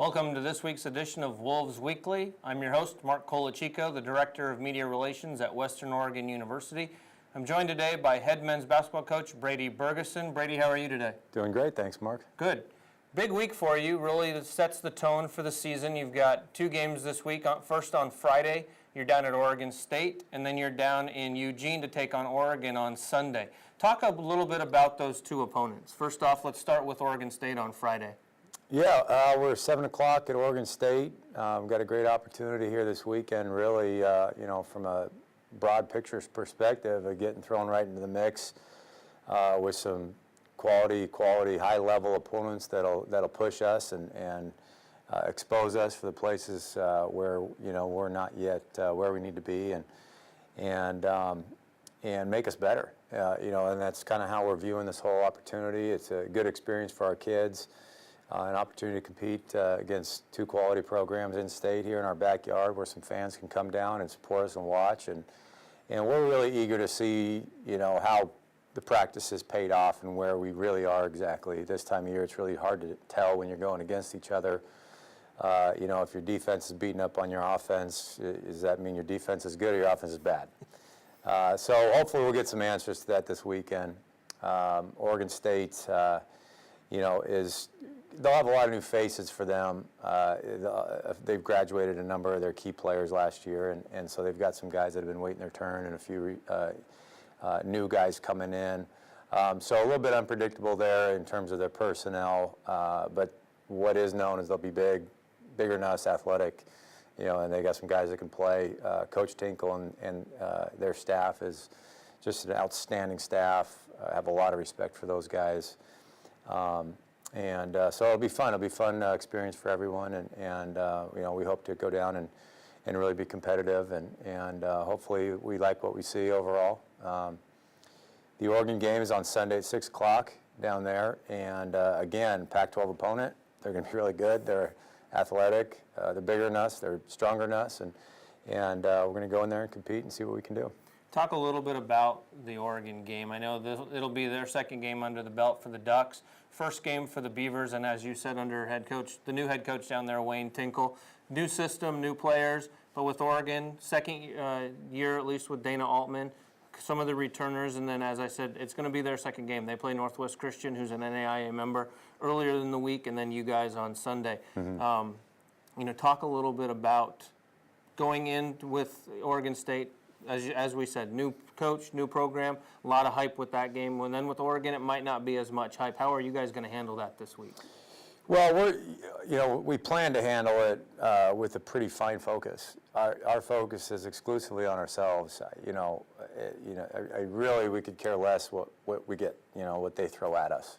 Welcome to this week's edition of Wolves Weekly. I'm your host, Mark Colachico, the Director of Media Relations at Western Oregon University. I'm joined today by head men's basketball coach Brady Bergeson. Brady, how are you today? Doing great, thanks, Mark. Good. Big week for you, really sets the tone for the season. You've got two games this week. First on Friday, you're down at Oregon State, and then you're down in Eugene to take on Oregon on Sunday. Talk a little bit about those two opponents. First off, let's start with Oregon State on Friday. Yeah, we're 7 o'clock at Oregon State. We've got a great opportunity here this weekend, really, from a broad picture perspective of getting thrown right into the mix with some quality, high-level opponents that'll push us and expose us for the places where we're not yet where we need to be, and make us better. And that's kind of how we're viewing this whole opportunity. It's a good experience for our kids. An opportunity to compete against two quality programs in state here in our backyard, where some fans can come down and support us and watch, and we're really eager to see how the practice has paid off and where we really are exactly. This time of year, it's really hard to tell when you're going against each other. If your defense is beating up on your offense, does that mean your defense is good or your offense is bad? So hopefully we'll get some answers to that this weekend. Oregon State, they'll have a lot of new faces for them. They've graduated a number of their key players last year, and so they've got some guys that have been waiting their turn and a few new guys coming in. So a little bit unpredictable there in terms of their personnel, but what is known is they'll be bigger than us, athletic, and they got some guys that can play. Coach Tinkle and their staff is just an outstanding staff. I have a lot of respect for those guys. So it'll be fun. It'll be a fun experience for everyone, and we hope to go down and really be competitive, and hopefully we like what we see overall. The Oregon game is on Sunday at 6 o'clock down there, and again, Pac-12 opponent. They're going to be really good. They're athletic. They're bigger than us. They're stronger than us, and we're going to go in there and compete and see what we can do. Talk a little bit about the Oregon game. I know it'll be their second game under the belt for the Ducks. First game for the Beavers, and as you said, under the new head coach down there, Wayne Tinkle. New system, new players, but with Oregon, second year at least with Dana Altman, some of the returners, and then, as I said, it's going to be their second game. They play Northwest Christian, who's an NAIA member, earlier in the week, and then you guys on Sunday. Mm-hmm. Talk a little bit about going in with Oregon State. As we said, new coach, new program, a lot of hype with that game. And then with Oregon, it might not be as much hype. How are you guys going to handle that this week? Well, we plan to handle it with a pretty fine focus. Our focus is exclusively on ourselves. We could care less what we get, what they throw at us.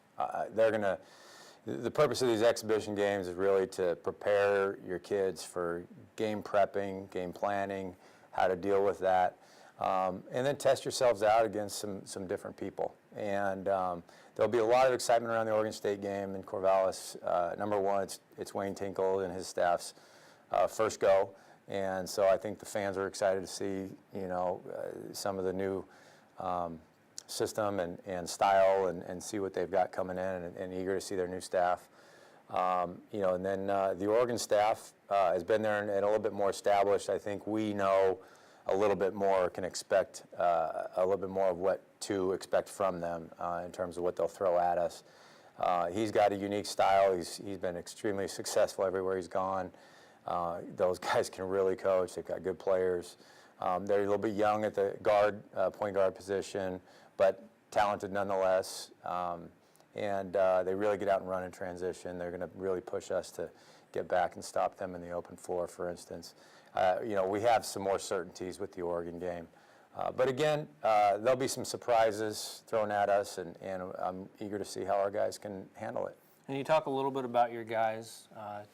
The purpose of these exhibition games is really to prepare your kids for game prepping, game planning, how to deal with that, and then test yourselves out against some different people. And there'll be a lot of excitement around the Oregon State game in Corvallis. Number one, it's Wayne Tinkle and his staff's first go, and so I think the fans are excited to see some of the new system and style and see what they've got coming in, and eager to see their new staff. And then the Oregon staff has been there and a little bit more established. I think we know a little bit more, can expect a little bit more of what to expect from them in terms of what they'll throw at us. He's got a unique style. He's been extremely successful everywhere he's gone. Those guys can really coach. They've got good players. They're a little bit young at the point guard position, but talented nonetheless. And they really get out and run in transition. They're going to really push us to get back and stop them in the open floor, for instance. We have some more certainties with the Oregon game. But again, there'll be some surprises thrown at us, and I'm eager to see how our guys can handle it. And you talk a little bit about your guys.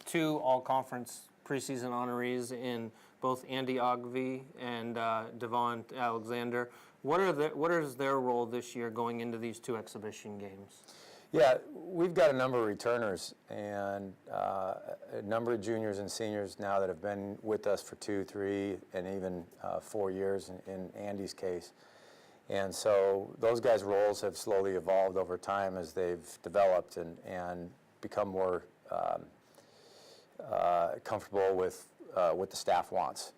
Two all-conference preseason honorees in both Andy Ogvie and Devon Alexander. What is their role this year going into these two exhibition games? Yeah, we've got a number of returners and a number of juniors and seniors now that have been with us for 2, 3, and even 4 years in Andy's case. And so those guys' roles have slowly evolved over time as they've developed and become more comfortable with what the staff wants.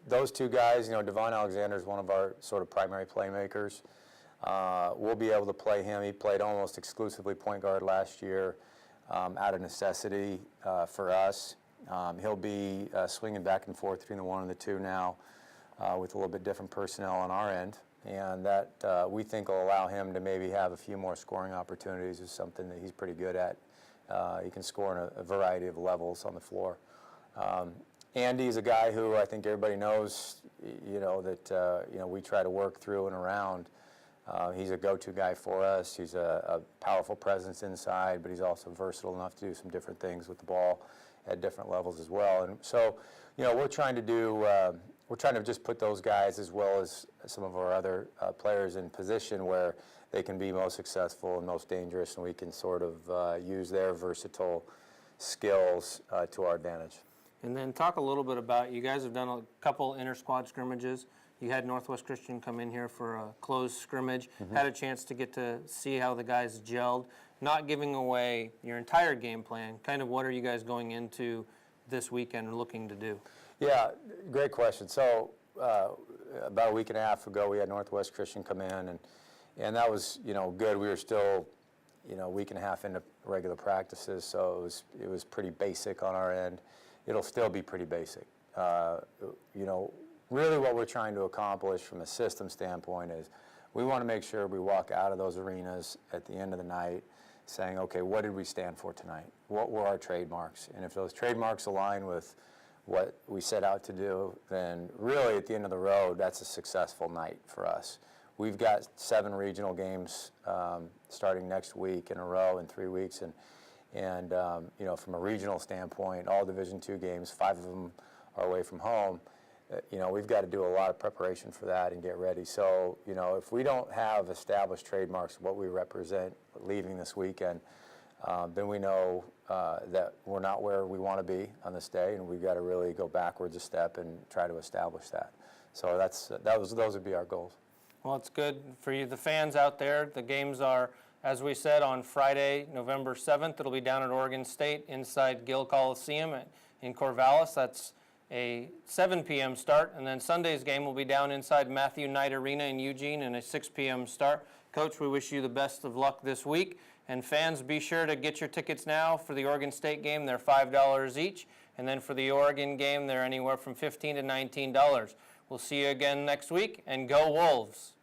Those two guys, Devon Alexander is one of our sort of primary playmakers. We'll be able to play him. He played almost exclusively point guard last year out of necessity for us. He'll be swinging back and forth between the 1 and the 2 now with a little bit different personnel on our end. And that we think will allow him to maybe have a few more scoring opportunities. Is something that he's pretty good at. He can score in a variety of levels on the floor. Andy's a guy who I think everybody knows, that we try to work through and around. He's a go-to guy for us. He's a powerful presence inside, but he's also versatile enough to do some different things with the ball at different levels as well. And so, we're trying to just put those guys as well as some of our other players in position where they can be most successful and most dangerous, and we can sort of use their versatile skills to our advantage. And then talk a little bit about, you guys have done a couple inter-squad scrimmages. You had Northwest Christian come in here for a closed scrimmage, had a chance to get to see how the guys gelled, not giving away your entire game plan. Kind of what are you guys going into this weekend looking to do? Yeah, great question. So about a week and a half ago, we had Northwest Christian come in, and that was, good. We were still, a week and a half into regular practices, so it was pretty basic on our end. It'll still be pretty basic. Really what we're trying to accomplish from a system standpoint is we want to make sure we walk out of those arenas at the end of the night saying, okay, what did we stand for tonight? What were our trademarks? And if those trademarks align with what we set out to do, then really at the end of the road, that's a successful night for us. We've got 7 regional games starting next week in a row in 3 weeks, and from a regional standpoint, all Division II games, 5 of them are away from home. We've got to do a lot of preparation for that and get ready. So, if we don't have established trademarks of what we represent leaving this weekend, then we know that we're not where we want to be on this day, and we've got to really go backwards a step and try to establish that. So those would be our goals. Well, it's good for you, the fans out there. The games are, as we said, on Friday, November 7th. It'll be down at Oregon State inside Gill Coliseum in Corvallis. That's a 7 p.m. start, and then Sunday's game will be down inside Matthew Knight Arena in Eugene and a 6 p.m. start. Coach, we wish you the best of luck this week, and fans, be sure to get your tickets now for the Oregon State game. They're $5 each, and then for the Oregon game, they're anywhere from $15 to $19. We'll see you again next week, and go Wolves!